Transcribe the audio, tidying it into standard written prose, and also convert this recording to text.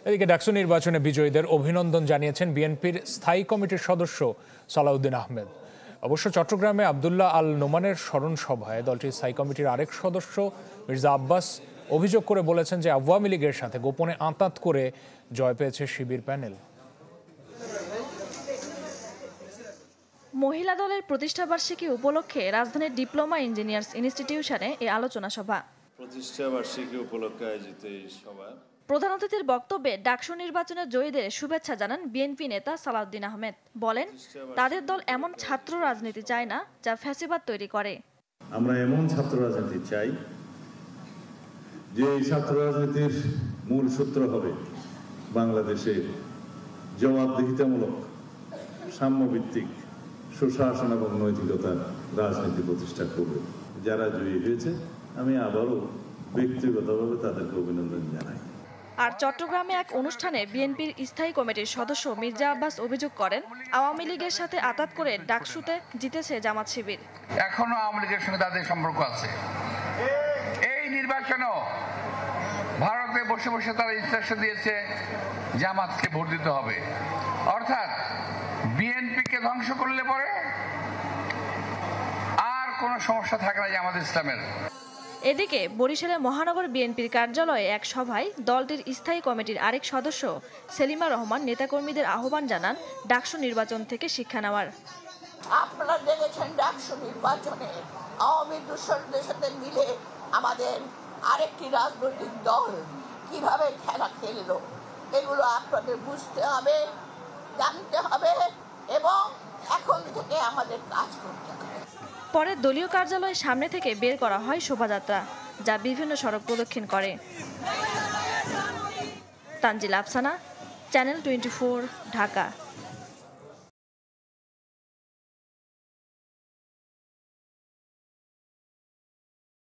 এদিকে ডাকসু নির্বাচনে বিজয়ীদের অভিনন্দন জানিয়েছেন বিএনপির স্থায়ী কমিটির সদস্য সালাউদ্দিন আহমেদ। অবশ্য চট্টগ্রামে আব্দুল্লাহ আল নোমানের স্মরণ সভায় দলটির স্থায়ী কমিটির আরেক সদস্য মির্জা আব্বাস অভিযোগ করে বলেছেন যে আওয়ামী লীগের সাথে গোপনে আঁতাত করে জয় পেয়েছে শিবির প্যানেল। মহিলা দলের প্রতিষ্ঠাবার্ষিকী উপলক্ষে রাজধানীর ডিপ্লোমা ইঞ্জিনিয়ার্স ইনস্টিটিউশনে এই আলোচনা সভা। প্রতিষ্ঠাবার্ষিকী উপলক্ষে আয়োজিত এই সভা প্রধান অতিথির বক্তব্যে ডাকসু নির্বাচনের জয়ীদের শুভেচ্ছা জানান বিএনপি নেতা সালাউদ্দিন আহমেদ। বলেন, তাদের দল এমন ছাত্র রাজনীতি চায় না যা ফ্যাসিবাদ তৈরি করে। আমরা এমন ছাত্র রাজনীতি চাই যে এই ছাত্র রাজনীতির মূল সূত্র হবে বাংলাদেশে জবাবদিহিতামূলক সাম্যভিত্তিক সুশাসন এবং নৈতিকতার রাজনীতি প্রতিষ্ঠা করবে। যারা জয়ী হয়েছে আমি আবারও ব্যক্তিগতভাবে তাদেরকে অভিনন্দন জানাই। আর চট্টগ্রামে এক অনুষ্ঠানে বিএনপির স্থায়ী কমিটির সদস্য মির্জা আব্বাস অভিযোগ করেন, আওয়ামী লীগের সাথে আঁতাত করে ডাকসুতে জিতেছে জামাত শিবির। এখনো আওয়ামী লীগের সঙ্গে তাদের সম্পর্ক আছে। এই নির্বাচনও ভারতে বসে বসে তারা ইনস্ট্রাকশন দিয়েছে জামাতকে ভোট দিতে হবে, অর্থাৎ বিএনপিকে ধ্বংস করলে পরে আর কোনো সমস্যা থাকে না জামাত ইসলামের। এদিকে বরিশালে মহানগর বিএনপির কার্যালয়ে এক সভায় দলটির স্থায়ী কমিটির আরেক সদস্য সেলিমা রহমান নেতাকর্মীদের আহ্বান জানান ডাকসু নির্বাচন থেকে শিক্ষা নেওয়ার। আপনারা দেখেছেন ডাকসু নির্বাচনে আওয়ামী দূষণদের সাথে মিলে আমাদের আরেকটি রাজনৈতিক দল কিভাবে খেলা খেললো, এগুলো আপনাদের বুঝতে হবে, জানতে হবে এবং এখন থেকে আমাদের কাজ করতে হবে। পরে দলীয় কার্যালয়ের সামনে থেকে বের করা হয় শোভাযাত্রা, যা বিভিন্ন সড়ক প্রদক্ষিণ করে। তানজিল আফসানা, চ্যানেল 24, ঢাকা।